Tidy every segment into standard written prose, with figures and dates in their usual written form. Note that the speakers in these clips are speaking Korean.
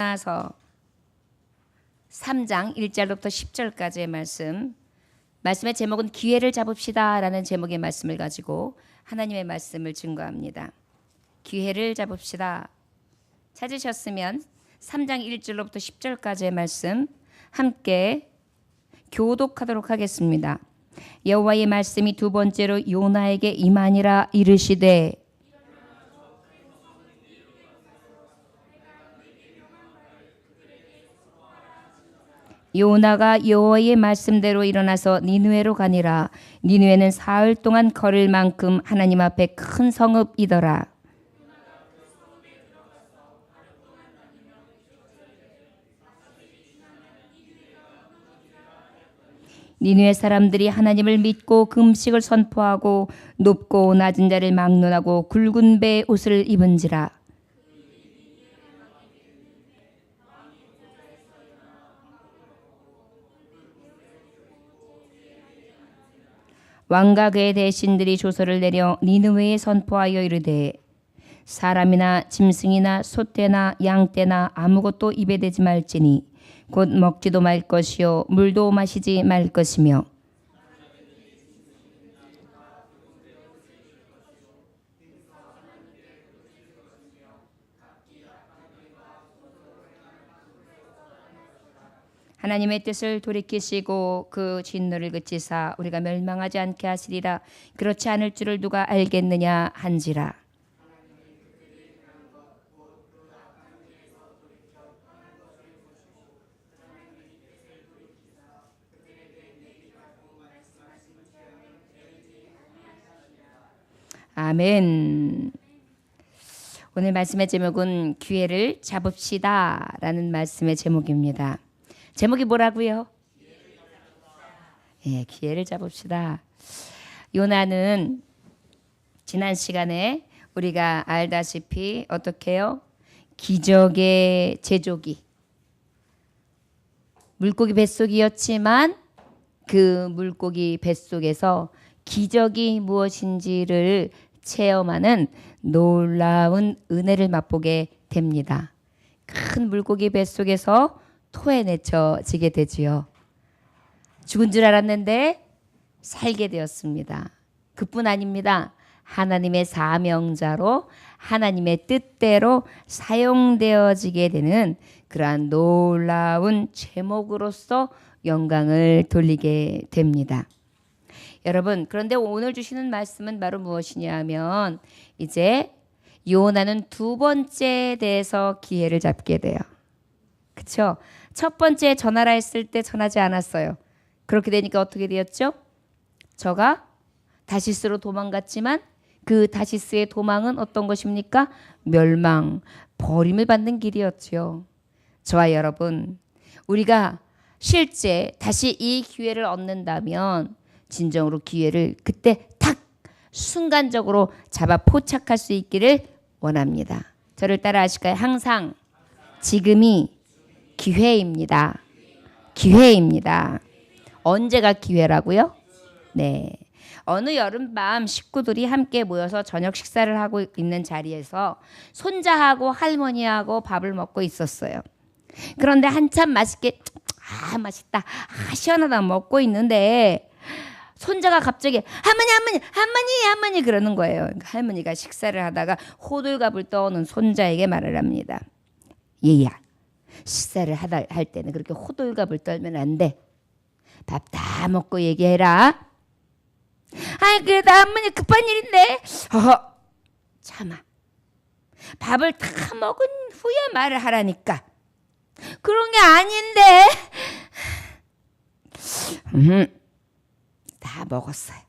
요나서 3장 1절부터 10절까지의 말씀의 제목은 기회를 잡읍시다 라는 제목의 말씀을 가지고 하나님의 말씀을 증거합니다. 기회를 잡읍시다. 찾으셨으면 3장 1절로부터 10절까지의 말씀 함께 교독하도록 하겠습니다. 여호와의 말씀이 두 번째로 요나에게 임하니라 이르시되 요나가 여호와의 말씀대로 일어나서 니느웨로 가니라. 니느웨는 사흘 동안 걸을 만큼 하나님 앞에 큰 성읍이더라. 니느웨 사람들이 하나님을 믿고 금식을 선포하고 높고 낮은 자를 막론하고 굵은 배 옷을 입은지라. 왕과 그의 대신들이 조서를 내려 니느웨에 선포하여 이르되 사람이나 짐승이나 소떼나 양떼나 아무것도 입에 대지 말지니 곧 먹지도 말 것이요 물도 마시지 말 것이며 하나님의 뜻을 돌이키시고 그 진노를 그치사 우리가 멸망하지 않게 하시리라. 그렇지 않을 줄을 누가 알겠느냐 한지라. 아멘. 오늘 말씀의 제목은 기회를 잡읍시다 라는 말씀의 제목입니다. 제목이 뭐라고요? 예, 기회를 잡읍시다. 요나는 지난 시간에 우리가 알다시피 어떻게 해요? 기적의 제조기. 물고기 뱃속이었지만 그 물고기 뱃속에서 기적이 무엇인지를 체험하는 놀라운 은혜를 맛보게 됩니다. 큰 물고기 뱃속에서 토해내쳐지게 되지요. 죽은 줄 알았는데 살게 되었습니다. 그뿐 아닙니다. 하나님의 사명자로 하나님의 뜻대로 사용되어지게 되는 그러한 놀라운 제목으로서 영광을 돌리게 됩니다. 여러분, 그런데 오늘 주시는 말씀은 바로 무엇이냐 하면 이제 요나는 두 번째에 대해서 기회를 잡게 돼요. 그렇죠? 첫 번째 전하라 했을 때 전하지 않았어요. 그렇게 되니까 어떻게 되었죠? 저가 다시스로 도망갔지만 그 다시스의 도망은 어떤 것입니까? 멸망, 버림을 받는 길이었죠. 저와 여러분, 우리가 실제 다시 이 기회를 얻는다면 진정으로 기회를 그때 탁 순간적으로 잡아 포착할 수 있기를 원합니다. 저를 따라 하실까요? 항상 지금이 기회입니다. 기회입니다. 언제가 기회라고요? 네. 어느 여름밤 식구들이 함께 모여서 저녁 식사를 하고 있는 자리에서 손자하고 할머니하고 밥을 먹고 있었어요. 그런데 한참 맛있게 맛있다. 시원하다 먹고 있는데 손자가 갑자기 할머니 그러는 거예요. 그러니까 할머니가 식사를 하다가 호들갑을 떠오는 손자에게 말을 합니다. 얘야, 식사를 할 때는 그렇게 호들갑을 떨면 안 돼. 밥 다 먹고 얘기해라. 아이, 그래도 할머니 급한 일인데. 참아. 밥을 다 먹은 후에 말을 하라니까. 그런 게 아닌데. 다 먹었어요.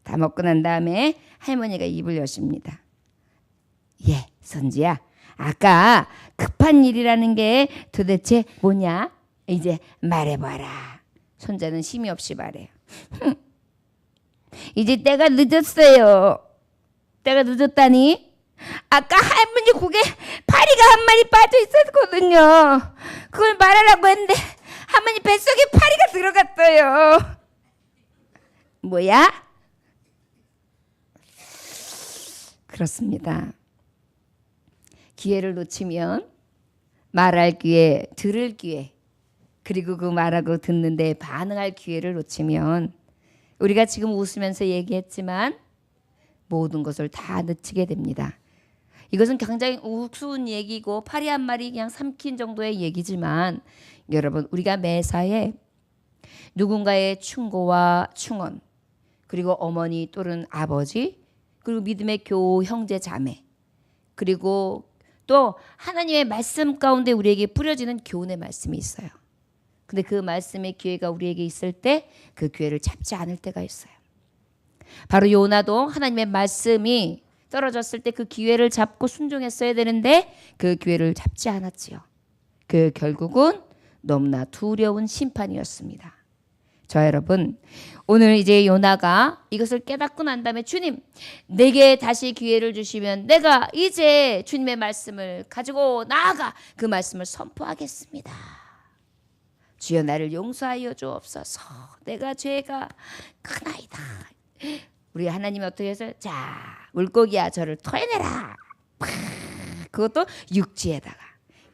다 먹고 난 다음에 할머니가 입을 여십니다. 예, 선지야. 아까 급한 일이라는 게 도대체 뭐냐? 이제 말해봐라. 손자는 힘이 없이 말해요. 이제 때가 늦었어요. 때가 늦었다니? 아까 할머니 고개 파리가 한 마리 빠져 있었거든요. 그걸 말하라고 했는데 할머니 뱃속에 파리가 들어갔어요. 뭐야? 그렇습니다. 기회를 놓치면 말할 기회, 들을 기회, 그리고 그 말하고 듣는데 반응할 기회를 놓치면 우리가 지금 웃으면서 얘기했지만 모든 것을 다 놓치게 됩니다. 이것은 굉장히 우스운 얘기고 파리 한 마리 그냥 삼킨 정도의 얘기지만 여러분, 우리가 매사에 누군가의 충고와 충언, 그리고 어머니 또는 아버지, 그리고 믿음의 교 형제 자매, 그리고 또 하나님의 말씀 가운데 우리에게 뿌려지는 교훈의 말씀이 있어요. 근데 그 말씀의 기회가 우리에게 있을 때 그 기회를 잡지 않을 때가 있어요. 바로 요나도 하나님의 말씀이 떨어졌을 때 그 기회를 잡고 순종했어야 되는데 그 기회를 잡지 않았지요. 그 결국은 너무나 두려운 심판이었습니다. 저 여러분, 오늘 이제 요나가 이것을 깨닫고 난 다음에 주님, 내게 다시 기회를 주시면 내가 이제 주님의 말씀을 가지고 나아가 그 말씀을 선포하겠습니다. 주여 나를 용서하여 주옵소서. 내가 죄가 크나이다. 우리 하나님이 어떻게 해서 자 물고기야 저를 토해내라. 그것도 육지에다가.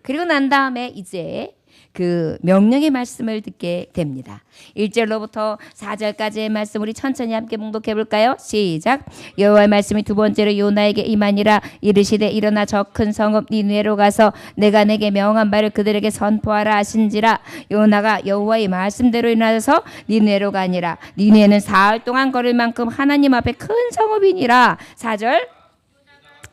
그리고 난 다음에 이제 그 명령의 말씀을 듣게 됩니다. 1절로부터 4절까지의 말씀 우리 천천히 함께 봉독해 볼까요? 시작. 여호와의 말씀이 두 번째로 요나에게 임하니라. 이르시되 일어나 저 큰 성읍 니느웨로 가서 내가 내게 명한 바를 그들에게 선포하라 하신지라. 요나가 여호와의 말씀대로 일어나서 니느웨로 가니라. 니느웨는 사흘 동안 걸을 만큼 하나님 앞에 큰 성읍이니라. 4절.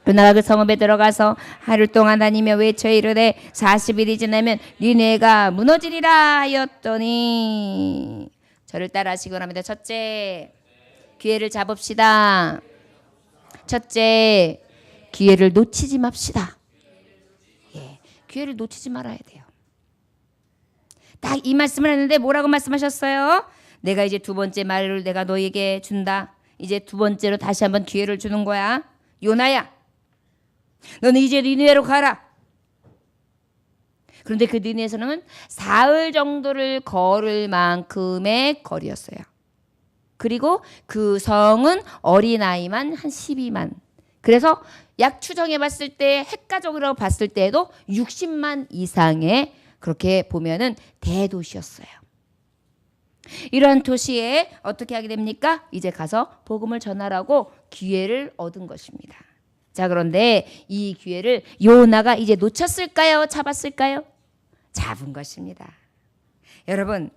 요나가 그 성읍에 들어가서 하루 동안 다니며 외쳐 이르되 40일이 지나면 니네가 무너지리라 하였더니. 저를 따라 하시기 바랍니다. 첫째, 기회를 잡읍시다. 첫째, 기회를 놓치지 맙시다. 예, 기회를 놓치지 말아야 돼요. 딱 이 말씀을 했는데 뭐라고 말씀하셨어요? 내가 이제 두 번째 말을 내가 너에게 준다. 이제 두 번째로 다시 한번 기회를 주는 거야. 요나야, 너는 이제 니느웨로 가라. 그런데 그 니느웨에서는 사흘 정도를 걸을 만큼의 거리였어요. 그리고 그 성은 어린아이만 한 12만. 그래서 약 추정해 봤을 때 핵가족으로 봤을 때에도 60만 이상의, 그렇게 보면은 대도시였어요. 이러한 도시에 어떻게 하게 됩니까? 이제 가서 복음을 전하라고 기회를 얻은 것입니다. 자, 그런데 이 기회를 요나가 이제 놓쳤을까요? 잡았을까요? 잡은 것입니다. 여러분,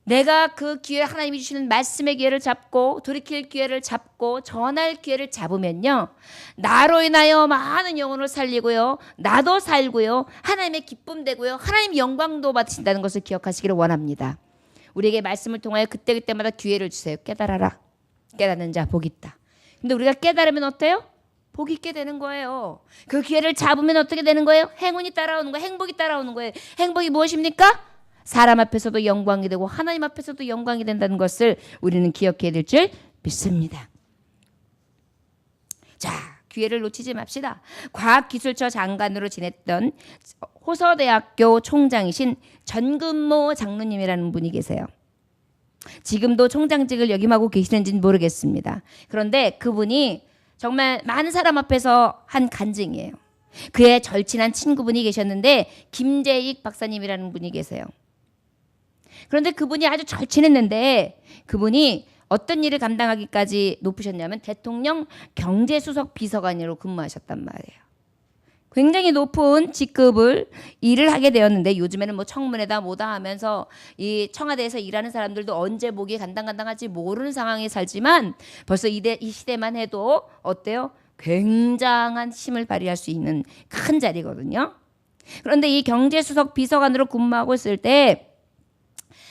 내가 그 기회, 하나님이 주시는 말씀의 기회를 잡고 돌이킬 기회를 잡고 전할 기회를 잡으면요, 나로 인하여 많은 영혼을 살리고요, 나도 살고요, 하나님의 기쁨 되고요, 하나님 영광도 받으신다는 것을 기억하시기를 원합니다. 우리에게 말씀을 통하여 그때그때마다 기회를 주세요. 깨달아라. 깨닫는 자 복이 있다. 근데 우리가 깨달으면 어때요? 복이 있게 되는 거예요. 그 기회를 잡으면 어떻게 되는 거예요? 행운이 따라오는 거예요. 행복이 따라오는 거예요. 행복이 무엇입니까? 사람 앞에서도 영광이 되고 하나님 앞에서도 영광이 된다는 것을 우리는 기억해야 될 줄 믿습니다. 자, 기회를 놓치지 맙시다. 과학기술처 장관으로 지냈던 호서대학교 총장이신 전근모 장로님이라는 분이 계세요. 지금도 총장직을 역임하고 계시는지는 모르겠습니다. 그런데 그분이 정말 많은 사람 앞에서 한 간증이에요. 그의 절친한 친구분이 계셨는데 김재익 박사님이라는 분이 계세요. 그런데 그분이 아주 절친했는데 그분이 어떤 일을 감당하기까지 높으셨냐면 대통령 경제수석 비서관으로 근무하셨단 말이에요. 굉장히 높은 직급을 일을 하게 되었는데 요즘에는 뭐 청문회다 뭐다 하면서 이 청와대에서 일하는 사람들도 언제 목이 간당간당할지 모르는 상황에 살지만 벌써 이 시대만 해도 어때요? 굉장한 힘을 발휘할 수 있는 큰 자리거든요. 그런데 이 경제수석 비서관으로 근무하고 있을 때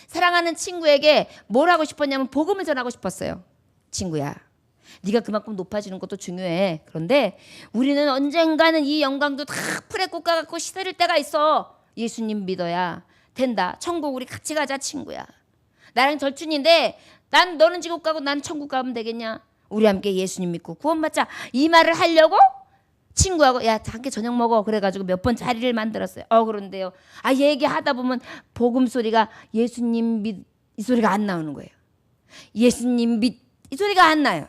사랑하는 친구에게 뭘 하고 싶었냐면 복음을 전하고 싶었어요. 친구야, 네가 그만큼 높아지는 것도 중요해. 그런데 우리는 언젠가는 이 영광도 다 풀에 꽂아갖고 시들을 때가 있어. 예수님 믿어야 된다. 천국 우리 같이 가자 친구야. 나랑 절친인데 너는 지옥 가고 난 천국 가면 되겠냐. 우리 함께 예수님 믿고 구원받자. 이 말을 하려고 친구하고 야 함께 저녁 먹어. 그래가지고 몇 번 자리를 만들었어요. 그런데요. 얘기하다 보면 복음 소리가 예수님 믿 이 소리가 안 나오는 거예요. 예수님 믿 이 소리가 안 나요.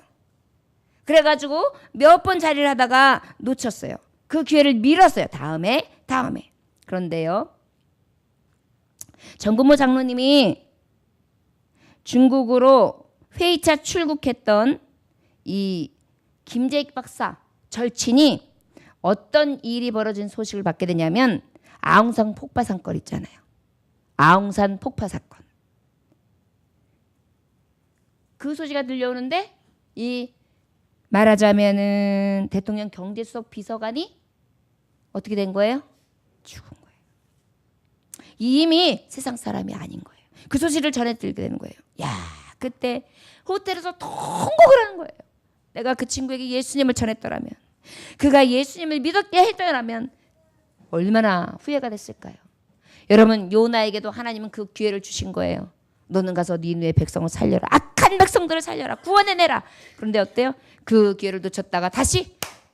그래가지고 몇 번 자리를 하다가 놓쳤어요. 그 기회를 밀었어요. 다음에. 그런데요, 정근모 장로님이 중국으로 회의차 출국했던 이 김재익 박사 절친이 어떤 일이 벌어진 소식을 받게 되냐면 아웅산 폭파 사건 있잖아요. 아웅산 폭파 사건. 그 소식이 들려오는데 이 말하자면은 대통령 경제수석 비서관이 어떻게 된 거예요? 죽은 거예요. 이미 세상 사람이 아닌 거예요. 그 소식을 전해드리게 되는 거예요. 야, 그때 호텔에서 통곡을 하는 거예요. 내가 그 친구에게 예수님을 전했더라면, 그가 예수님을 믿었게 했더라면 얼마나 후회가 됐을까요? 여러분, 요나에게도 하나님은 그 기회를 주신 거예요. 너는 가서 니느웨 백성을 살려라. 악한 백성들을 살려라. 구원해내라. 그런데 어때요? 그 기회를 놓쳤다가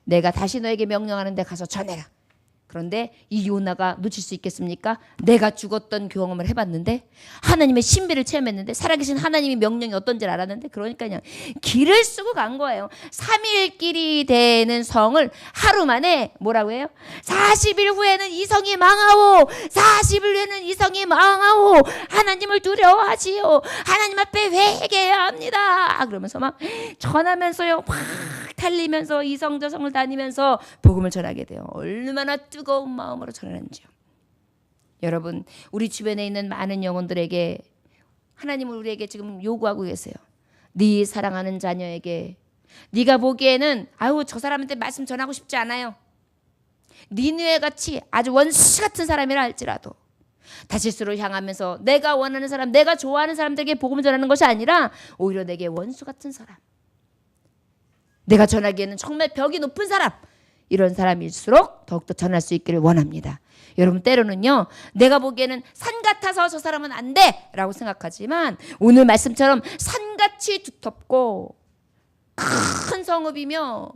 내가 다시 너에게 명령하는데 가서 전해라. 그런데 이 요나가 놓칠 수 있겠습니까? 내가 죽었던 경험을 해봤는데, 하나님의 신비를 체험했는데, 살아계신 하나님의 명령이 어떤지를 알았는데, 그러니까 그냥 길을 쓰고 간 거예요. 3일 길이 되는 성을 하루 만에 뭐라고 해요? 40일 후에는 이 성이 망하오. 40일 후에는 이 성이 망하오. 하나님을 두려워하지요. 하나님 앞에 회개해야 합니다. 그러면서 막 전하면서요, 막 달리면서 이 성 저 성을 다니면서 복음을 전하게 돼요. 얼마나 뜨거운 마음으로 전하는지요. 여러분, 우리 주변에 있는 많은 영혼들에게 하나님은 우리에게 지금 요구하고 계세요. 네 사랑하는 자녀에게, 네가 보기에는 아유 저 사람한테 말씀 전하고 싶지 않아요. 니느웨 같이 아주 원수 같은 사람이라 할지라도 다시스로 향하면서 내가 원하는 사람, 내가 좋아하는 사람들에게 복음을 전하는 것이 아니라 오히려 내게 원수 같은 사람, 내가 전하기에는 정말 벽이 높은 사람, 이런 사람일수록 더욱더 전할 수 있기를 원합니다. 여러분, 때로는요, 내가 보기에는 산 같아서 저 사람은 안 돼 라고 생각하지만, 오늘 말씀처럼 산같이 두텁고 큰 성읍이며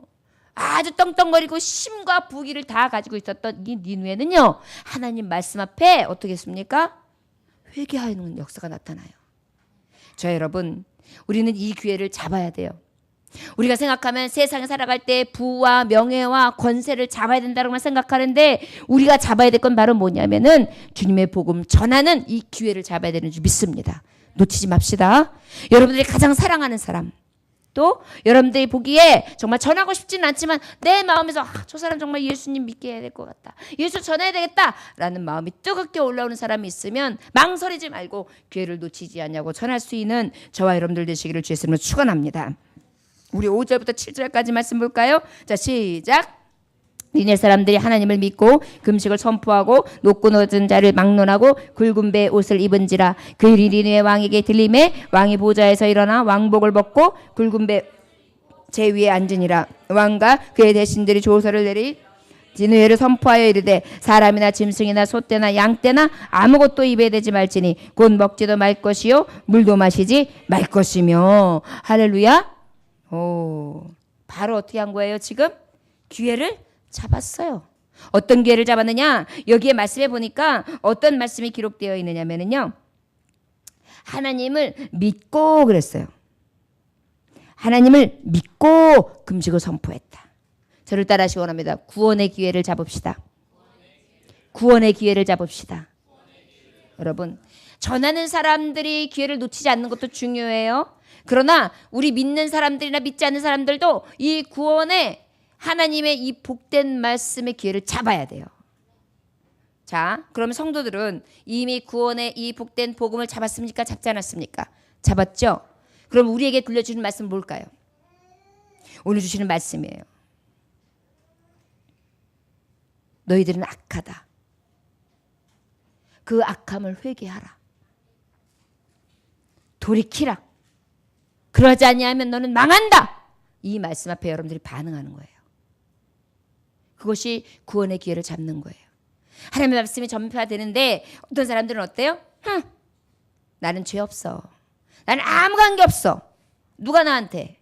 아주 떵떵거리고 힘과 부귀를 다 가지고 있었던 이 니느웨는요, 하나님 말씀 앞에 어떻게 했습니까? 회개하는 역사가 나타나요. 저 여러분, 우리는 이 기회를 잡아야 돼요. 우리가 생각하면 세상에 살아갈 때 부와 명예와 권세를 잡아야 된다고만 생각하는데, 우리가 잡아야 될 건 바로 뭐냐면은 주님의 복음 전하는 이 기회를 잡아야 되는 줄 믿습니다. 놓치지 맙시다. 여러분들이 가장 사랑하는 사람, 또 여러분들이 보기에 정말 전하고 싶지는 않지만 내 마음에서 저 사람 정말 예수님 믿게 해야 될 것 같다, 예수 전해야 되겠다 라는 마음이 뜨겁게 올라오는 사람이 있으면 망설이지 말고 기회를 놓치지 않냐고 전할 수 있는 저와 여러분들 되시기를 주의 이름으로 축원합니다. 우리 5절부터 7절까지 말씀 볼까요? 자, 시작. 니네 사람들이 하나님을 믿고 금식을 선포하고 높고 낮은 자를 막론하고 굵은 배 옷을 입은지라. 그 일이 니네 왕에게 들림에 왕이 보좌에서 일어나 왕복을 벗고 굵은 배 제 위에 앉으니라. 왕과 그의 대신들이 조서를 내리 니느웨를 선포하여 이르되, 사람이나 짐승이나 소떼나 양떼나 아무것도 입에 대지 말지니 곧 먹지도 말 것이요 물도 마시지 말 것이며. 할렐루야. 오, 바로 어떻게 한 거예요? 지금 기회를 잡았어요. 어떤 기회를 잡았느냐? 여기에 말씀해 보니까 어떤 말씀이 기록되어 있느냐면요, 하나님을 믿고 그랬어요. 하나님을 믿고 금식을 선포했다. 저를 따라하시기 원합니다. 구원의 기회를 잡읍시다. 구원의 기회를 잡읍시다. 여러분, 전하는 사람들이 기회를 놓치지 않는 것도 중요해요. 그러나 우리 믿는 사람들이나 믿지 않는 사람들도 이 구원의 하나님의 이 복된 말씀의 기회를 잡아야 돼요. 자, 그러면 성도들은 이미 구원의 이 복된 복음을 잡았습니까? 잡지 않았습니까? 잡았죠? 그럼 우리에게 들려주는 말씀은 뭘까요? 오늘 주시는 말씀이에요. 너희들은 악하다. 그 악함을 회개하라. 돌이키라. 그러지 아니하면 너는 망한다. 이 말씀 앞에 여러분들이 반응하는 거예요. 그것이 구원의 기회를 잡는 거예요. 하나님의 말씀이 전파되는데 어떤 사람들은 어때요? 나는 죄 없어. 나는 아무 관계 없어. 누가 나한테,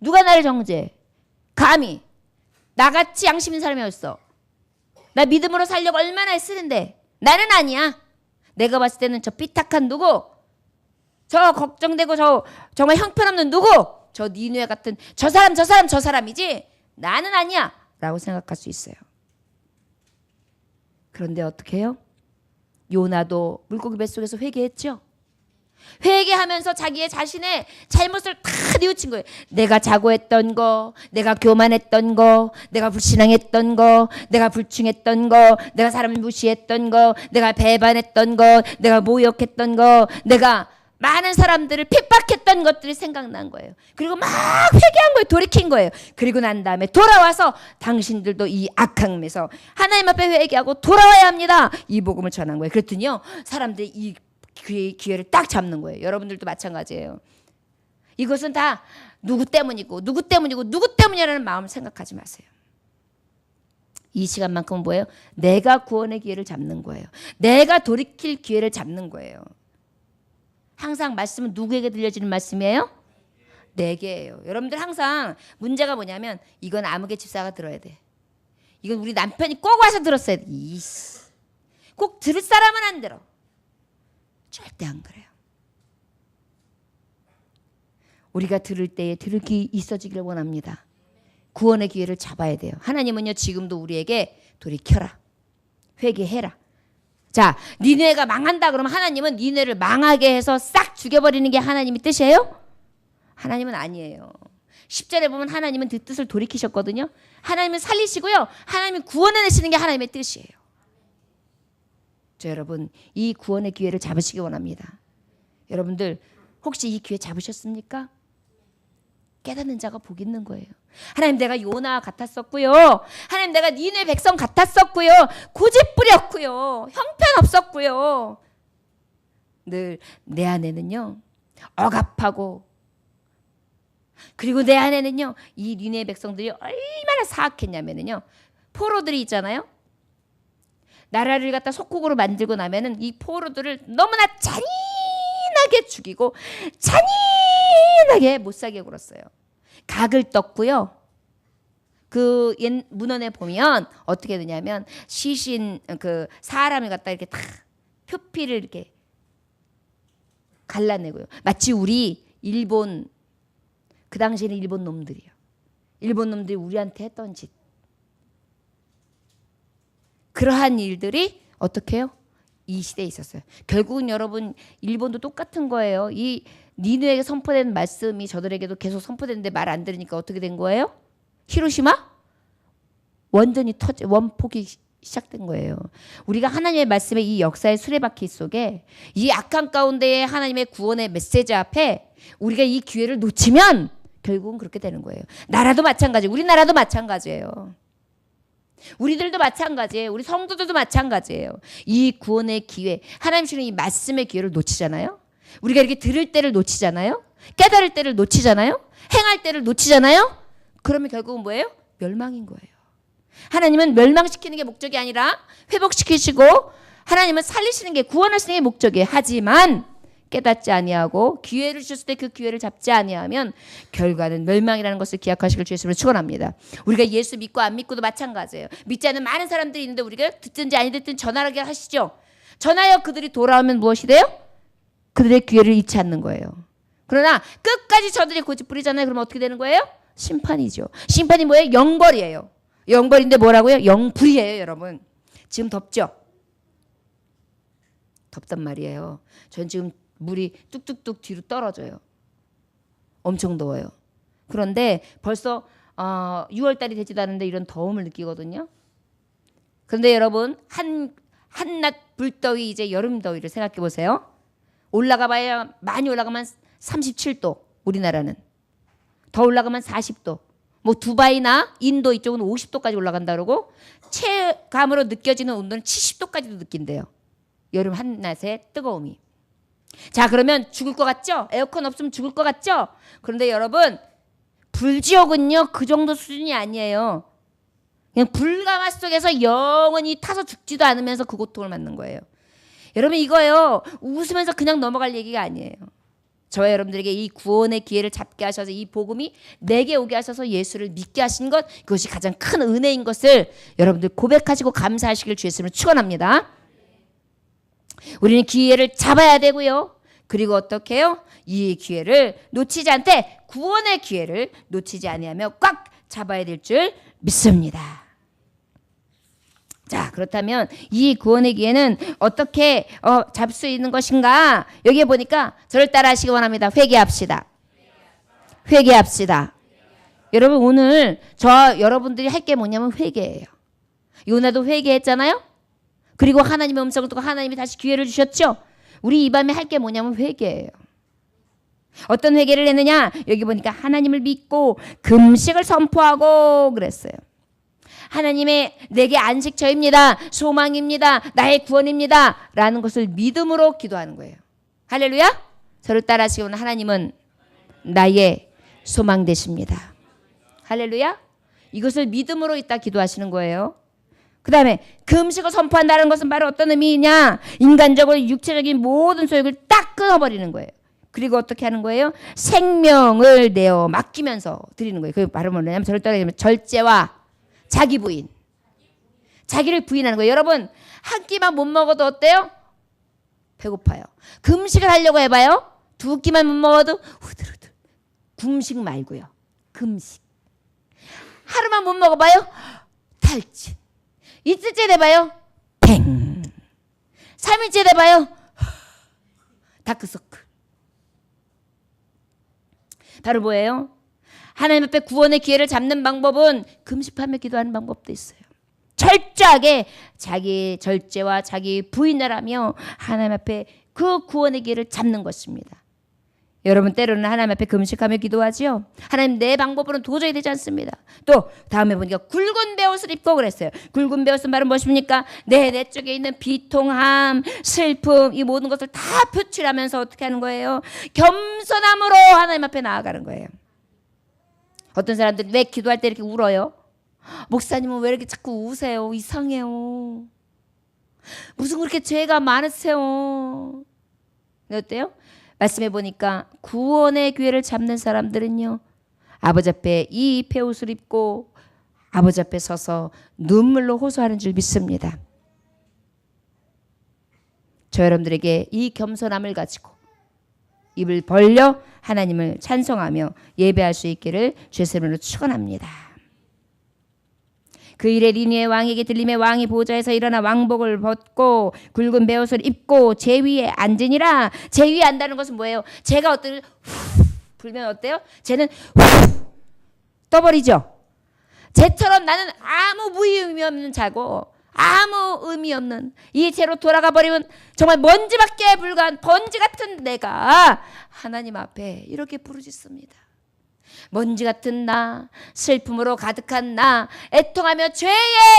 누가 나를 정죄해? 감히 나같이 양심 있는 사람이 어딨어? 나 믿음으로 살려고 얼마나 애쓰는데 나는 아니야. 내가 봤을 때는 저 삐딱한 누구, 저 걱정되고 저 정말 형편없는 누구, 저 니느웨 같은 저 사람이지 나는 아니야 라고 생각할 수 있어요. 그런데 어떻게 해요? 요나도 물고기 뱃속에서 회개했죠. 회개하면서 자기의 자신의 잘못을 다 뉘우친 거예요. 내가 자고했던 거, 내가 교만했던 거, 내가 불신앙했던 거, 내가 불충했던 거, 내가 사람을 무시했던 거, 내가 배반했던 거, 내가 모욕했던 거, 내가 많은 사람들을 핍박했던 것들이 생각난 거예요. 그리고 막 회개한 거예요. 돌이킨 거예요. 그리고 난 다음에 돌아와서 당신들도 이 악한 몸에서 하나님 앞에 회개하고 돌아와야 합니다. 이 복음을 전한 거예요. 그랬더니요, 사람들이 이 기회를 딱 잡는 거예요. 여러분들도 마찬가지예요. 이것은 다 누구 때문이고 누구 때문이고 누구 때문이라는 마음을 생각하지 마세요. 이 시간만큼은 뭐예요? 내가 구원의 기회를 잡는 거예요. 내가 돌이킬 기회를 잡는 거예요. 항상 말씀은 누구에게 들려지는 말씀이에요? 내게예요. 여러분들 항상 문제가 뭐냐면 이건 아무개 집사가 들어야 돼. 이건 우리 남편이 꼭 와서 들었어야 돼. 꼭 들을 사람은 안 들어. 절대 안 그래요. 우리가 들을 때에 들을 기 있어지기를 원합니다. 구원의 기회를 잡아야 돼요. 하나님은요, 지금도 우리에게 돌이켜라, 회개해라. 자, 니네가 망한다 그러면 하나님은 니네를 망하게 해서 싹 죽여버리는 게 하나님의 뜻이에요? 하나님은 아니에요. 10절에 보면 하나님은 그 뜻을 돌이키셨거든요. 하나님은 살리시고요, 하나님은 구원해내시는 게 하나님의 뜻이에요. 저 여러분, 이 구원의 기회를 잡으시기 원합니다. 여러분들 혹시 이 기회 잡으셨습니까? 깨닫는 자가 복이 있는 거예요. 하나님, 내가 요나 같았었고요. 하나님, 내가 니네 백성 같았었고요. 고집부렸고요. 형편없었고요. 늘 내 안에는요, 억압하고, 그리고 내 안에는요, 이 니네 백성들이 얼마나 사악했냐면요, 포로들이 있잖아요. 나라를 갖다 속국으로 만들고 나면은 이 포로들을 너무나 잔인하게 죽이고 잔인하게 못 살게 굴었어요. 각을 떴고요. 그 옛 문헌에 보면 어떻게 되냐면 시신 그 사람을 갖다 이렇게 다 표피를 이렇게 갈라내고요. 마치 우리 일본, 그 당시에는 일본 놈들이요. 일본 놈들이 우리한테 했던 짓. 그러한 일들이 어떻게 해요? 이 시대에 있었어요. 결국은 여러분, 일본도 똑같은 거예요. 이 니누에게 선포된 말씀이 저들에게도 계속 선포됐는데 말 안 들으니까 어떻게 된 거예요? 히로시마? 원전이 원폭이 시작된 거예요. 우리가 하나님의 말씀의 이 역사의 수레바퀴 속에 이 악한 가운데에 하나님의 구원의 메시지 앞에 우리가 이 기회를 놓치면 결국은 그렇게 되는 거예요. 나라도 마찬가지, 우리나라도 마찬가지예요. 우리들도 마찬가지예요. 우리 성도들도 마찬가지예요. 이 구원의 기회, 하나님 주는 이 말씀의 기회를 놓치잖아요. 우리가 이렇게 들을 때를 놓치잖아요. 깨달을 때를 놓치잖아요. 행할 때를 놓치잖아요. 그러면 결국은 뭐예요? 멸망인 거예요. 하나님은 멸망시키는 게 목적이 아니라 회복시키시고 하나님은 살리시는 게, 구원하시는 게 목적이에요. 하지만 깨닫지 아니하고 기회를 주셨을 때 그 기회를 잡지 아니하면 결과는 멸망이라는 것을 기억하시길 주 예수님으로 축원합니다. 우리가 예수 믿고 안 믿고도 마찬가지예요. 믿지 않는 많은 사람들이 있는데 우리가 듣든지 아니 듣든지 전하게 하시죠. 전하여 그들이 돌아오면 무엇이 돼요? 그들의 기회를 잃지 않는 거예요. 그러나 끝까지 저들이 고집 부리잖아요. 그러면 어떻게 되는 거예요? 심판이죠. 심판이 뭐예요? 영벌이에요. 영벌인데 뭐라고요? 영불이에요. 여러분, 지금 덥죠? 덥단 말이에요. 전 지금 물이 뚝뚝뚝 뒤로 떨어져요. 엄청 더워요. 그런데 벌써 6월달이 되지도 않는데 이런 더움을 느끼거든요. 그런데 여러분, 한낮 불더위, 이제 여름 더위를 생각해 보세요. 올라가 봐야, 많이 올라가면 37도, 우리나라는. 더 올라가면 40도. 뭐 두바이나 인도 이쪽은 50도까지 올라간다 그러고 체감으로 느껴지는 온도는 70도까지도 느낀대요. 여름 한낮의 뜨거움이. 자, 그러면 죽을 것 같죠? 에어컨 없으면 죽을 것 같죠? 그런데 여러분, 불지옥은요 그 정도 수준이 아니에요. 그냥 불가마 속에서 영원히 타서 죽지도 않으면서 그 고통을 받는 거예요. 여러분, 이거요 웃으면서 그냥 넘어갈 얘기가 아니에요. 저와 여러분들에게 이 구원의 기회를 잡게 하셔서 이 복음이 내게 오게 하셔서 예수를 믿게 하신 것, 그것이 가장 큰 은혜인 것을 여러분들 고백하시고 감사하시길 주 예수님을 축원합니다. 우리는 기회를 잡아야 되고요. 그리고 어떻게 해요? 이 기회를 놓치지 않되 구원의 기회를 놓치지 아니하며 꽉 잡아야 될 줄 믿습니다. 자, 그렇다면 이 구원의 기회는 어떻게 잡을 수 있는 것인가? 여기에 보니까 저를 따라 하시기 원합니다. 회개합시다. 회개합시다. 여러분 오늘 여러분들이 할 게 뭐냐면 회개예요. 요나도 회개했잖아요. 그리고 하나님의 음성을 듣고 하나님이 다시 기회를 주셨죠. 우리 이 밤에 할 게 뭐냐면 회개예요. 어떤 회개를 했느냐? 여기 보니까 하나님을 믿고 금식을 선포하고 그랬어요. 하나님의 내게 안식처입니다. 소망입니다. 나의 구원입니다. 라는 것을 믿음으로 기도하는 거예요. 할렐루야. 저를 따라 하시면 하나님은 나의 소망 되십니다. 할렐루야. 이것을 믿음으로 있다 기도하시는 거예요. 그 다음에 금식을 선포한다는 것은 바로 어떤 의미냐? 인간적으로 육체적인 모든 소욕을 딱 끊어버리는 거예요. 그리고 어떻게 하는 거예요? 생명을 내어 맡기면서 드리는 거예요. 그게 바로 뭐냐면 저를 따라 절제와 자기 부인. 자기를 부인하는 거예요. 여러분 한 끼만 못 먹어도 어때요? 배고파요. 금식을 하려고 해봐요. 두 끼만 못 먹어도 후들후들. 금식 말고요. 금식. 하루만 못 먹어봐요. 탈진. 이틀째 돼봐요. 팽. 3일째 돼봐요. 다크서클. 바로 뭐예요? 하나님 앞에 구원의 기회를 잡는 방법은 금식하며 기도하는 방법도 있어요. 철저하게 자기 절제와 자기 부인을 하며 하나님 앞에 그 구원의 기회를 잡는 것입니다. 여러분 때로는 하나님 앞에 금식하며 기도하지요. 하나님 내 방법으로는 도저히 되지 않습니다. 또 다음에 보니까 굵은 베옷을 입고 그랬어요. 굵은 베옷은 바로 무엇입니까? 내 쪽에 있는 비통함, 슬픔 이 모든 것을 다 표출하면서 어떻게 하는 거예요? 겸손함으로 하나님 앞에 나아가는 거예요. 어떤 사람들이 왜 기도할 때 이렇게 울어요? 목사님은 왜 이렇게 자꾸 우세요? 이상해요. 무슨 그렇게 죄가 많으세요? 어때요? 말씀해 보니까 구원의 기회를 잡는 사람들은요. 아버지 앞에 이 베옷을 입고 아버지 앞에 서서 눈물로 호소하는 줄 믿습니다. 저 여러분들에게 이 겸손함을 가지고 입을 벌려 하나님을 찬송하며 예배할 수 있기를 주의 이름으로 축원합니다. 그 일에 리니의 왕에게 들림에 왕이 보좌에서 일어나 왕복을 벗고 굵은 베옷을 입고 제 위에 앉으니라. 제 위에 앉다는 것은 뭐예요? 제가 어떤 불면 어때요? 쟤는 떠버리죠. 쟤처럼 나는 아무 무의미 없는 자고 아무 의미 없는 이 채로 돌아가 버리면 정말 먼지밖에 불과한 번지 같은 내가 하나님 앞에 이렇게 부르짖습니다. 먼지 같은 나, 슬픔으로 가득한 나, 애통하며 죄에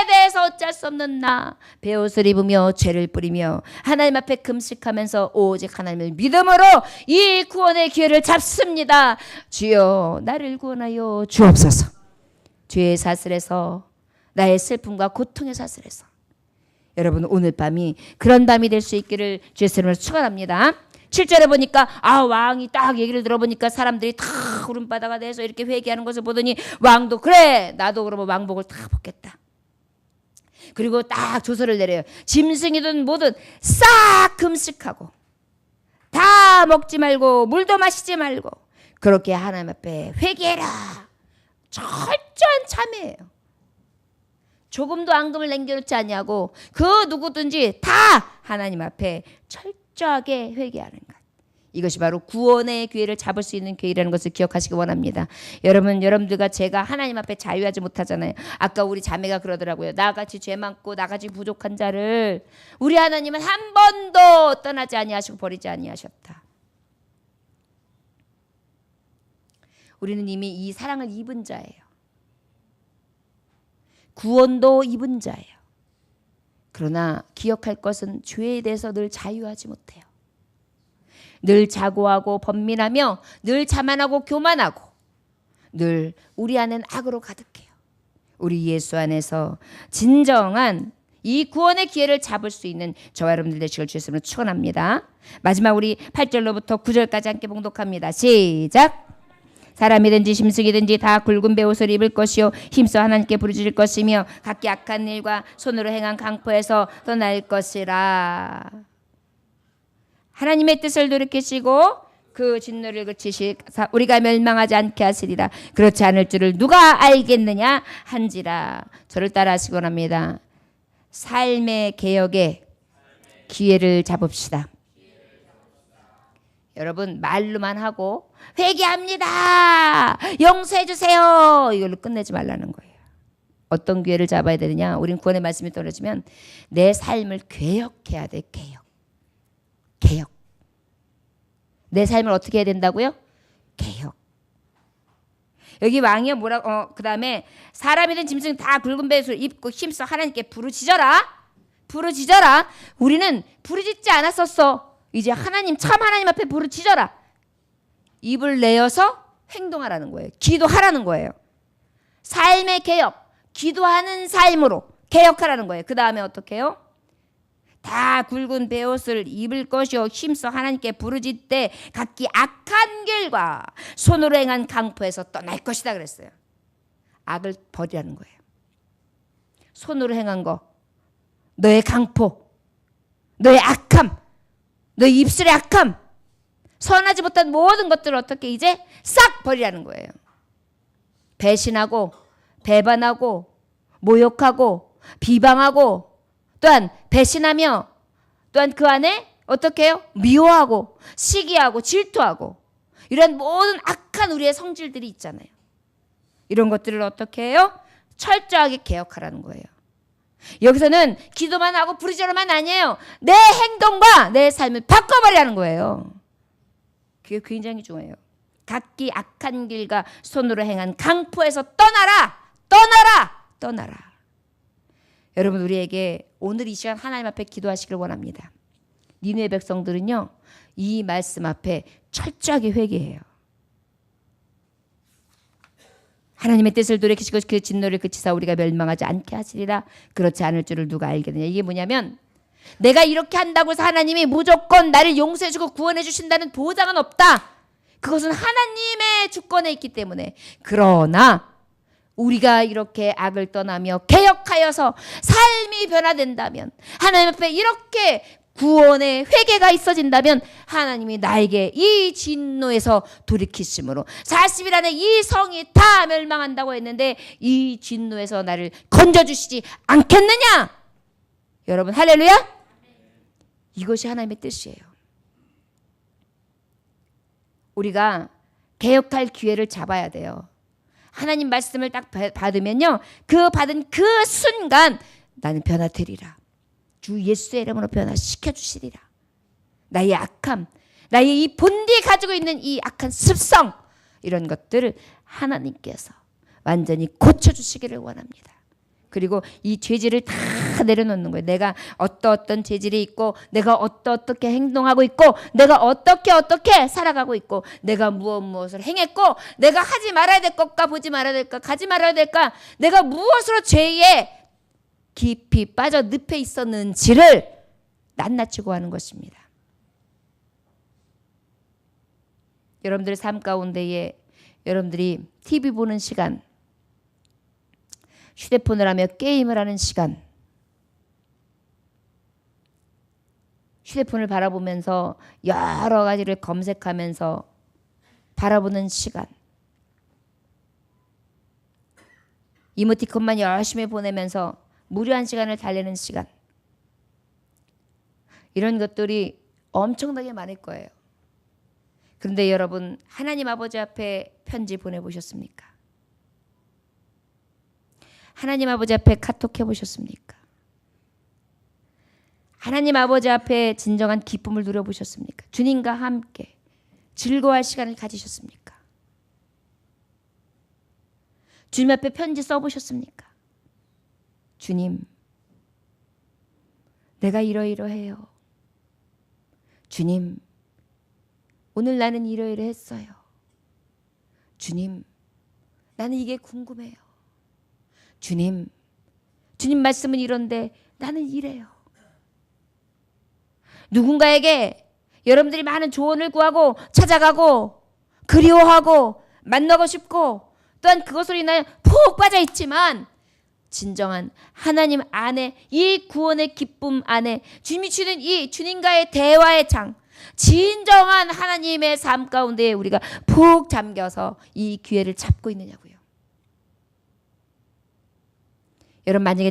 대해서 어쩔 수 없는 나, 베옷을 입으며 죄를 뿌리며 하나님 앞에 금식하면서 오직 하나님을 믿음으로 이 구원의 기회를 잡습니다. 주여 나를 구원하여 주옵소서. 죄의 사슬에서 나의 슬픔과 고통의 사슬에서 여러분 오늘 밤이 그런 밤이 될 수 있기를 주의 이름으로 축원합니다. 7절에 보니까 왕이 딱 얘기를 들어보니까 사람들이 다 울음바다가 돼서 이렇게 회개하는 것을 보더니 왕도 그래 나도 그러면 왕복을 다 벗겠다. 그리고 딱 조서를 내려요. 짐승이든 뭐든 싹 금식하고 다 먹지 말고 물도 마시지 말고 그렇게 하나님 앞에 회개해라. 철저한 참회예요. 조금도 앙금을 남겨놓지 않냐고 그 누구든지 다 하나님 앞에 철저하게 회개하는 것. 이것이 바로 구원의 기회를 잡을 수 있는 기회라는 것을 기억하시기 원합니다. 여러분들과 제가 하나님 앞에 자유하지 못하잖아요. 아까 우리 자매가 그러더라고요. 나같이 죄 많고 나같이 부족한 자를 우리 하나님은 한 번도 떠나지 아니하시고 버리지 아니하셨다. 우리는 이미 이 사랑을 입은 자예요. 구원도 입은 자예요. 그러나 기억할 것은 죄에 대해서 늘 자유하지 못해요. 늘 자고하고 번민하며 늘 자만하고 교만하고 늘 우리 안엔 악으로 가득해요. 우리 예수 안에서 진정한 이 구원의 기회를 잡을 수 있는 저와 여러분들 되시길 주님으로 축원합니다. 마지막 우리 8절로부터 9절까지 함께 봉독합니다. 시작. 사람이든지 짐승이든지 다 굵은 베옷을 입을 것이요 힘써 하나님께 부르짖을 것이며 각기 악한 일과 손으로 행한 강포에서 떠날 것이라. 하나님의 뜻을 돌이키시고 그 진노를 그치시 우리가 멸망하지 않게 하시리라. 그렇지 않을 줄을 누가 알겠느냐 한지라. 저를 따라 하시기 원합니다. 삶의 개혁에 기회를 잡읍시다. 여러분 말로만 하고 회개합니다. 용서해 주세요. 이걸로 끝내지 말라는 거예요. 어떤 기회를 잡아야 되느냐? 우린 구원의 말씀이 떨어지면 내 삶을 개혁해야 돼. 개혁. 내 삶을 어떻게 해야 된다고요? 개혁. 여기 왕이요 뭐라고? 그다음에 사람이든 짐승 다 굵은 배옷을 입고 힘써 하나님께 부르짖어라. 우리는 부르짖지 않았었어. 이제 하나님 참 하나님 앞에 부르짖어라. 입을 내어서 행동하라는 거예요. 기도하라는 거예요. 삶의 개혁. 기도하는 삶으로 개혁하라는 거예요. 그 다음에 어떻게 해요? 다 굵은 베옷을 입을 것이요 힘써 하나님께 부르짖되 각기 악한 길과 손으로 행한 강포에서 떠날 것이다 그랬어요. 악을 버리라는 거예요. 손으로 행한 거, 너의 강포, 너의 악함, 너의 입술의 악함, 선하지 못한 모든 것들을 어떻게 이제 싹 버리라는 거예요. 배신하고 배반하고 모욕하고 비방하고 또한 배신하며 또한 그 안에 어떻게 해요? 미워하고 시기하고 질투하고 이런 모든 악한 우리의 성질들이 있잖아요. 이런 것들을 어떻게 해요? 철저하게 개혁하라는 거예요. 여기서는 기도만 하고 부르짖어만 아니에요. 내 행동과 내 삶을 바꿔버리라는 거예요. 그게 굉장히 중요해요. 각기 악한 길과 손으로 행한 강포에서 떠나라. 여러분 우리에게 오늘 이 시간 하나님 앞에 기도하시길 원합니다. 니느웨 백성들은요 이 말씀 앞에 철저하게 회개해요. 하나님의 뜻을 돌이키시고 그 진노를 그치사 우리가 멸망하지 않게 하시리라. 그렇지 않을 줄을 누가 알겠느냐. 이게 뭐냐면 내가 이렇게 한다고 해서 하나님이 무조건 나를 용서해주고 구원해 주신다는 보장은 없다. 그것은 하나님의 주권에 있기 때문에. 그러나 우리가 이렇게 악을 떠나며 개혁하여서 삶이 변화된다면 하나님 앞에 이렇게 구원의 회개가 있어진다면 하나님이 나에게 이 진노에서 돌이키심으로 40일 안에 이 성이 다 멸망한다고 했는데 이 진노에서 나를 건져주시지 않겠느냐. 여러분 할렐루야. 이것이 하나님의 뜻이에요. 우리가 개혁할 기회를 잡아야 돼요. 하나님 말씀을 딱 받으면요 그 받은 그 순간 나는 변화되리라. 주 예수의 이름으로 변화시켜 주시리라. 나의 악함, 나의 이 본디 가지고 있는 이 악한 습성 이런 것들을 하나님께서 완전히 고쳐주시기를 원합니다. 그리고 이 죄질을 다 내려놓는 거예요. 내가 어떤 죄질이 있고 내가 어떻게 행동하고 있고 내가 어떻게 살아가고 있고 내가 무엇을 행했고 내가 하지 말아야 될 것과 보지 말아야 될까 가지 말아야 될까 내가 무엇으로 죄에 깊이 빠져 늪에 있었는지를 낱낱이 고하는 것입니다. 여러분들의 삶 가운데에 여러분들이 TV 보는 시간, 휴대폰을 하며 게임을 하는 시간, 휴대폰을 바라보면서 여러 가지를 검색하면서 바라보는 시간, 이모티콘만 열심히 보내면서 무료한 시간을 달래는 시간, 이런 것들이 엄청나게 많을 거예요. 그런데 여러분 하나님 아버지 앞에 편지 보내보셨습니까? 하나님 아버지 앞에 카톡 해보셨습니까? 하나님 아버지 앞에 진정한 기쁨을 누려보셨습니까? 주님과 함께 즐거워할 시간을 가지셨습니까? 주님 앞에 편지 써보셨습니까? 주님, 내가 이러이러해요. 주님, 오늘 나는 이러이러했어요. 주님, 나는 이게 궁금해요. 주님 말씀은 이런데 나는 이래요. 누군가에게 여러분들이 많은 조언을 구하고 찾아가고 그리워하고 만나고 싶고 또한 그것으로 인하여 푹 빠져 있지만 진정한 하나님 안에 이 구원의 기쁨 안에 주님이 주는 이 주님과의 대화의 장, 진정한 하나님의 삶 가운데 우리가 푹 잠겨서 이 기회를 잡고 있느냐고요. 여러분 만약에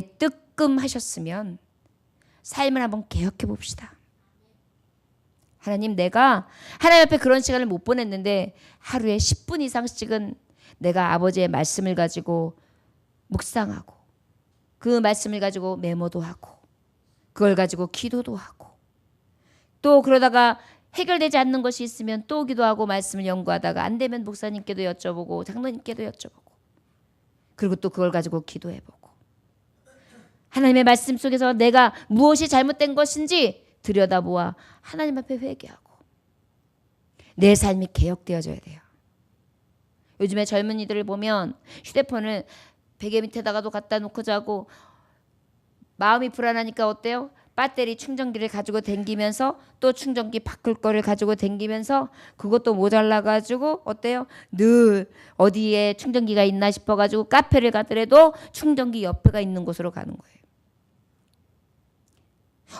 가끔 하셨으면 삶을 한번 개혁해 봅시다. 하나님, 내가 하나님 앞에 그런 시간을 못 보냈는데 하루에 10분 이상씩은 내가 아버지의 말씀을 가지고 묵상하고 그 말씀을 가지고 메모도 하고 그걸 가지고 기도도 하고 또 그러다가 해결되지 않는 것이 있으면 또 기도하고 말씀을 연구하다가 안 되면 목사님께도 여쭤보고 장로님께도 여쭤보고 그리고 또 그걸 가지고 기도해보고 하나님의 말씀 속에서 내가 무엇이 잘못된 것인지 들여다보아 하나님 앞에 회개하고 내 삶이 개혁되어져야 돼요. 요즘에 젊은이들을 보면 휴대폰을 베개 밑에다가도 갖다 놓고 자고 마음이 불안하니까 어때요? 배터리 충전기를 가지고 댕기면서 또 충전기 바꿀 거를 가지고 댕기면서 그것도 모자라 가지고 어때요? 늘 어디에 충전기가 있나 싶어 가지고 카페를 가더라도 충전기 옆에가 있는 곳으로 가는 거예요.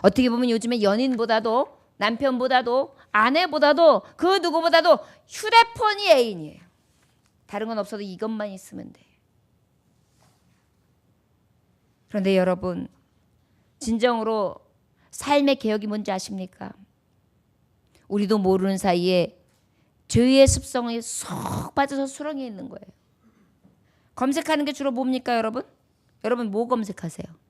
어떻게 보면 요즘에 연인보다도 남편보다도 아내보다도 그 누구보다도 휴대폰이 애인이에요. 다른 건 없어도 이것만 있으면 돼. 그런데 여러분, 진정으로 삶의 개혁이 뭔지 아십니까? 우리도 모르는 사이에 죄의 습성에 쏙 빠져서 수렁에 있는 거예요. 검색하는 게 주로 뭡니까, 여러분? 여러분 뭐 검색하세요?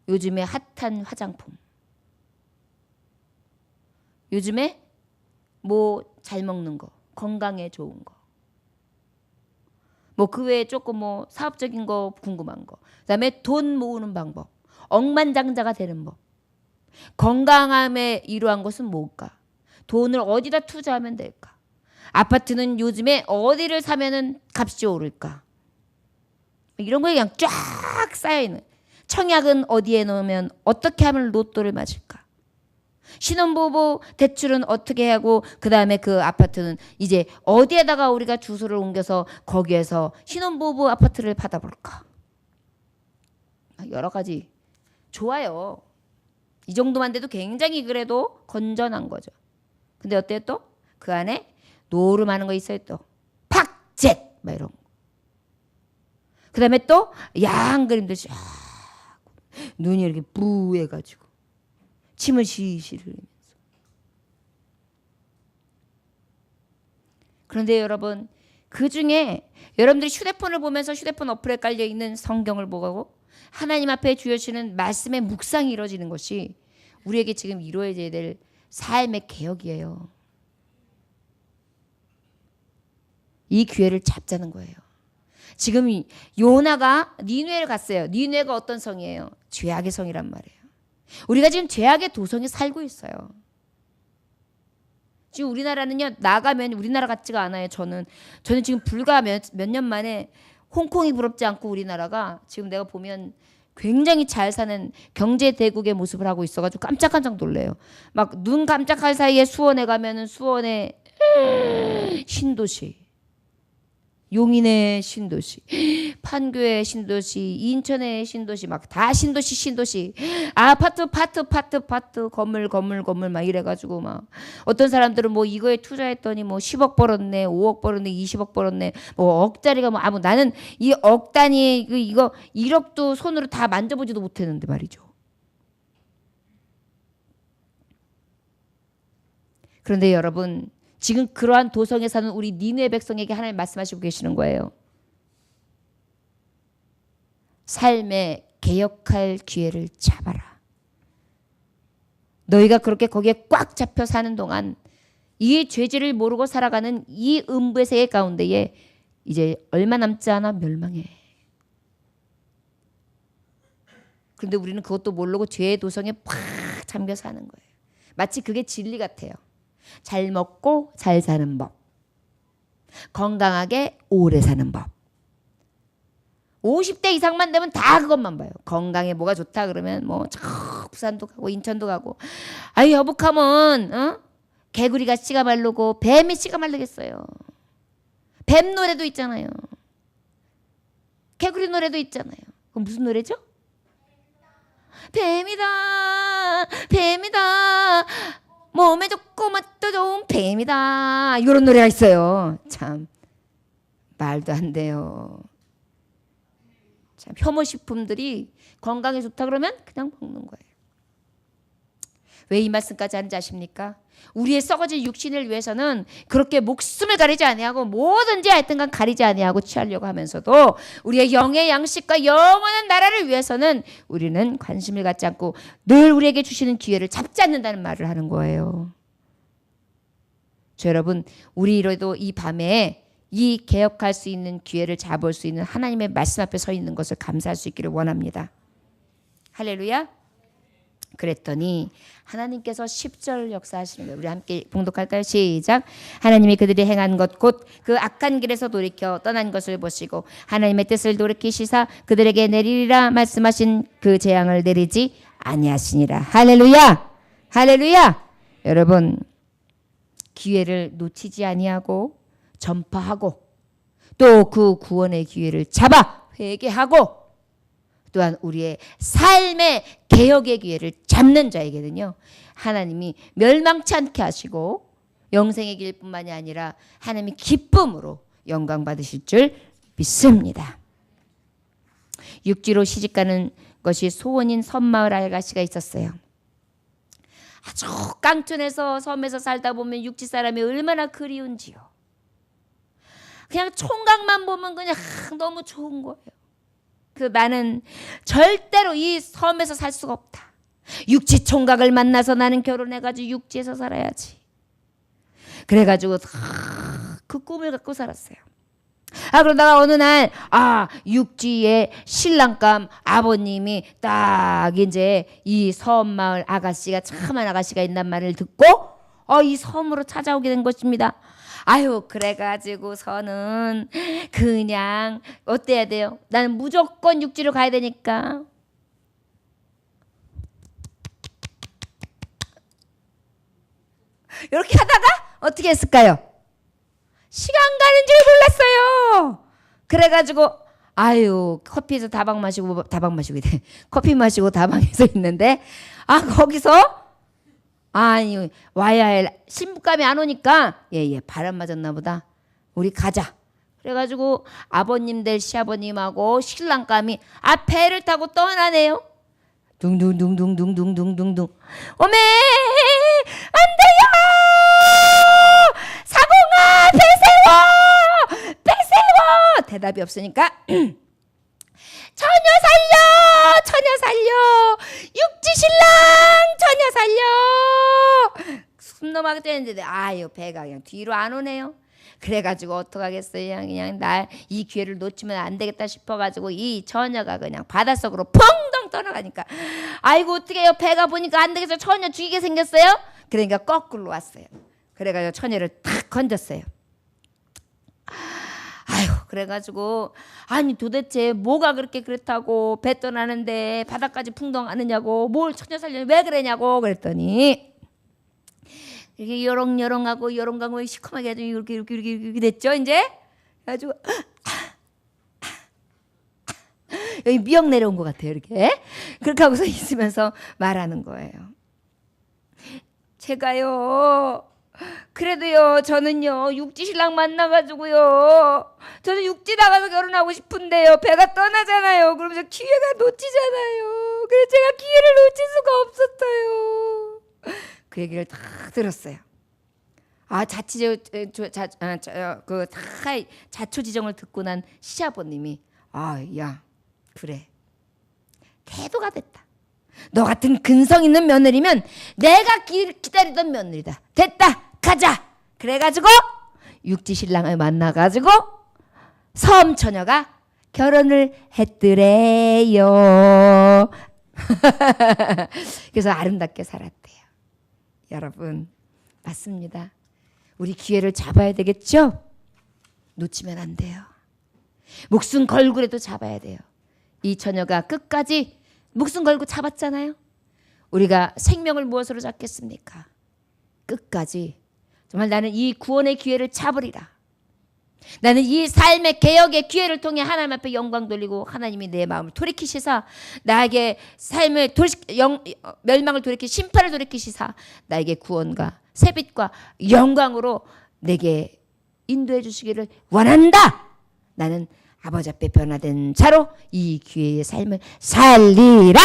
요즘에 핫한 화장품. 요즘에 뭐 잘 먹는 거, 건강에 좋은 거. 뭐 그 외에 조금 뭐 사업적인 거 궁금한 거. 그다음에 돈 모으는 방법. 억만장자가 되는 법. 건강함에 이루한 것은 뭘까? 돈을 어디다 투자하면 될까? 아파트는 요즘에 어디를 사면은 값이 오를까? 이런 거에 그냥 쫙 쌓여있는. 청약은 어디에 놓으면 어떻게 하면 로또를 맞을까? 신혼부부 대출은 어떻게 하고 그 다음에 그 아파트는 이제 어디에다가 우리가 주소를 옮겨서 거기에서 신혼부부 아파트를 받아볼까? 여러 가지 좋아요. 이 정도만 돼도 굉장히 그래도 건전한 거죠. 근데 어때요 또? 그 안에 노름하는 거 있어요 또. 팍젯! 막 이런 거. 그 다음에 또 야한 그림들 쫙 눈이 이렇게 부해가지고 침을 시실 흘리면서. 그런데 여러분 그 중에 여러분들이 휴대폰을 보면서 휴대폰 어플에 깔려있는 성경을 보고 하나님 앞에 주어지는 말씀의 묵상이 이루어지는 것이 우리에게 지금 이루어져야 될 삶의 개혁이에요. 이 기회를 잡자는 거예요. 지금 요나가 니느웨를 갔어요. 니느웨가 어떤 성이에요? 죄악의 성이란 말이에요. 우리가 지금 죄악의 도성에 살고 있어요. 지금 우리나라는요 나가면 우리나라 같지가 않아요. 저는 지금 불과 몇 년 만에 홍콩이 부럽지 않고 우리나라가 지금 내가 보면 굉장히 잘 사는 경제 대국의 모습을 하고 있어가지고 깜짝깜짝 놀래요. 막 눈 깜짝할 사이에 수원에 가면은 수원에 신도시, 용인의 신도시, 판교의 신도시, 인천의 신도시, 막 다 신도시, 아파트, 파트, 건물 막 이래가지고 막 어떤 사람들은 뭐 이거에 투자했더니 뭐 10억 벌었네, 5억 벌었네, 20억 벌었네, 뭐 억짜리가 뭐 아무 나는 이 억 단위 이거 1억도 손으로 다 만져보지도 못했는데 말이죠. 그런데 여러분. 지금 그러한 도성에 사는 우리 니느웨 백성에게 하나님 말씀하시고 계시는 거예요. 삶의 개혁할 기회를 잡아라. 너희가 그렇게 거기에 꽉 잡혀 사는 동안 이 죄질을 모르고 살아가는 이 음부의 세계 가운데에 이제 얼마 남지 않아 멸망해. 그런데 우리는 그것도 모르고 죄의 도성에 팍 잠겨 사는 거예요. 마치 그게 진리 같아요. 잘 먹고 잘 사는 법. 건강하게 오래 사는 법. 50대 이상만 되면 다 그것만 봐요. 건강에 뭐가 좋다 그러면 뭐 부산도 가고 인천도 가고. 아유 여북하면 개구리가 씨가 마르고 뱀이 씨가 마르겠어요. 뱀 노래도 있잖아요. 개구리 노래도 있잖아요. 그건 무슨 노래죠? 뱀이다 뱀이다 몸에 좋고 맛도 좋은 뱀이다. 이런 노래가 있어요. 참 말도 안 돼요. 참 혐오식품들이 건강에 좋다 그러면 그냥 먹는 거예요. 왜 이 말씀까지 하는지 아십니까? 우리의 썩어질 육신을 위해서는 그렇게 목숨을 가리지 아니하고 뭐든지 하여튼간 가리지 아니하고 취하려고 하면서도 우리의 영의 양식과 영원한 나라를 위해서는 우리는 관심을 갖지 않고 늘 우리에게 주시는 기회를 잡지 않는다는 말을 하는 거예요. 저 여러분, 우리로도 이 밤에 이 개혁할 수 있는 기회를 잡을 수 있는 하나님의 말씀 앞에 서 있는 것을 감사할 수 있기를 원합니다. 할렐루야. 그랬더니 하나님께서 10절 역사하시는 거예요. 우리 함께 봉독할까요? 시작. 하나님이 그들이 행한 것 곧 그 악한 길에서 돌이켜 떠난 것을 보시고 하나님의 뜻을 돌이키시사 그들에게 내리리라 말씀하신 그 재앙을 내리지 아니하시니라. 할렐루야. 할렐루야. 여러분, 기회를 놓치지 아니하고 전파하고 또 그 구원의 기회를 잡아 회개하고 또한 우리의 삶의 개혁의 기회를 잡는 자에게는요, 하나님이 멸망치 않게 하시고 영생의 길뿐만이 아니라 하나님이 기쁨으로 영광 받으실 줄 믿습니다. 육지로 시집가는 것이 소원인 섬마을 아가씨가 있었어요. 아주 깡촌에서 섬에서 살다 보면 육지 사람이 얼마나 그리운지요. 그냥 총각만 보면 그냥 너무 좋은 거예요. 나는 절대로 이 섬에서 살 수가 없다. 육지 총각을 만나서 나는 결혼해가지고 육지에서 살아야지. 그래가지고 그 꿈을 갖고 살았어요. 그러다가 어느 날 육지의 신랑감 아버님이 딱 이제 이 섬마을 아가씨가 참한 아가씨가 있단 말을 듣고 이 섬으로 찾아오게 된 것입니다. 그래가지고서는 그냥 어때야 돼요? 나는 무조건 육지로 가야 되니까. 이렇게 하다가 어떻게 했을까요? 시간 가는 줄 몰랐어요. 그래가지고 커피 마시고 다방에서 있는데 거기서 와야 할 신부감이 안 오니까 바람 맞았나 보다. 우리 가자. 그래가지고 아버님들 시아버님하고 신랑감이 배를 타고 떠나네요. 둥둥둥둥둥둥둥둥둥. 오메 안 돼요. 사공아 배세워. 대답이 없으니까 처녀 살려 육지 신랑 처녀 살려. 숨 넘어가게 되는데 배가 그냥 뒤로 안 오네요. 그래가지고 어떡하겠어요. 그냥 날 이 기회를 놓치면 안 되겠다 싶어가지고 이 처녀가 그냥 바닷속으로 펑덩 떠나가니까 어떻게 해요. 배가 보니까 안 되겠어요. 처녀 죽이게 생겼어요. 그러니까 거꾸로 왔어요. 그래가지고 처녀를 탁 건졌어요. 그래가지고 도대체 뭐가 그렇다고 배 떠나는데 바다까지 풍덩하느냐고 뭘 처녀 살려면 왜 그러냐고 그랬더니 이렇게 요롱요롱하고 요롱강을 시커멓게 해가지고 이렇게 됐죠 이제. 그래가지고 여기 미역 내려온 것 같아요. 이렇게 그렇게 하고서 있으면서 말하는 거예요. 제가요 그래도요 저는요 육지 신랑 만나가지고요 저는 육지 나가서 결혼하고 싶은데요 배가 떠나잖아요. 그러면서 기회가 놓치잖아요. 그래서 제가 기회를 놓칠 수가 없었어요. 그 얘기를 다 들었어요. 자초지정을 듣고 난 시아버님이 야 그래 태도가 됐다. 너 같은 근성 있는 며느리면 내가 기다리던 며느리다. 됐다 가자. 그래가지고 육지 신랑을 만나가지고 섬 처녀가 결혼을 했더래요. 그래서 아름답게 살았대요. 여러분 맞습니다. 우리 기회를 잡아야 되겠죠? 놓치면 안 돼요. 목숨 걸고라도 잡아야 돼요. 이 처녀가 끝까지 목숨 걸고 잡았잖아요. 우리가 생명을 무엇으로 잡겠습니까? 끝까지 정말 나는 이 구원의 기회를 잡으리라. 나는 이 삶의 개혁의 기회를 통해 하나님 앞에 영광 돌리고 하나님이 내 마음을 돌이키시사 나에게 삶의 멸망을 돌이키 심판을 돌이키시사 나에게 구원과 새빛과 영광으로 내게 인도해 주시기를 원한다. 나는 아버지 앞에 변화된 자로 이 기회의 삶을 살리라.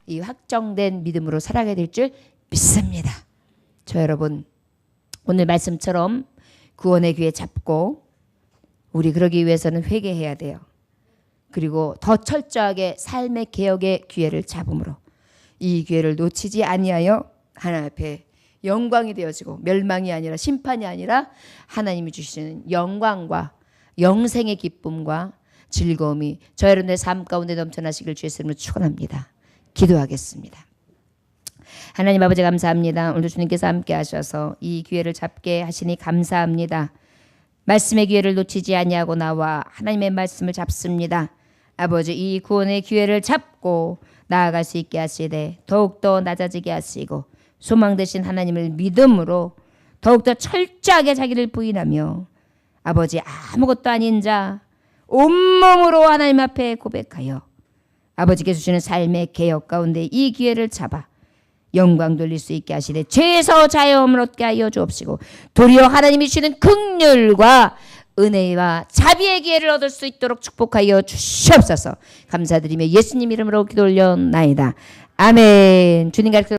이 확정된 믿음으로 살아가야 될 줄 믿습니다. 저 여러분 오늘 말씀처럼 구원의 기회 잡고 우리 그러기 위해서는 회개해야 돼요. 그리고 더 철저하게 삶의 개혁의 기회를 잡음으로 이 기회를 놓치지 아니하여 하나님 앞에 영광이 되어지고 멸망이 아니라 심판이 아니라 하나님이 주시는 영광과 영생의 기쁨과 즐거움이 저 여러분의 삶 가운데 넘쳐나시길 주의 이름으로 축원합니다. 기도하겠습니다. 하나님 아버지 감사합니다. 오늘도 주님께서 함께 하셔서 이 기회를 잡게 하시니 감사합니다. 말씀의 기회를 놓치지 아니하고 나와 하나님의 말씀을 잡습니다. 아버지 이 구원의 기회를 잡고 나아갈 수 있게 하시되 더욱더 낮아지게 하시고 소망 되신 하나님을 믿음으로 더욱더 철저하게 자기를 부인하며 아버지 아무것도 아닌 자 온몸으로 하나님 앞에 고백하여 아버지께서 주시는 삶의 개혁 가운데 이 기회를 잡아 영광 돌릴 수 있게 하시되 죄에서 자유함을 얻게 하여 주옵시고 도리어 하나님이 주시는 긍휼과 은혜와 자비의 기회를 얻을 수 있도록 축복하여 주시옵소서. 감사드리며 예수님 이름으로 기도 올려나이다. 아멘. 주님 가르쳐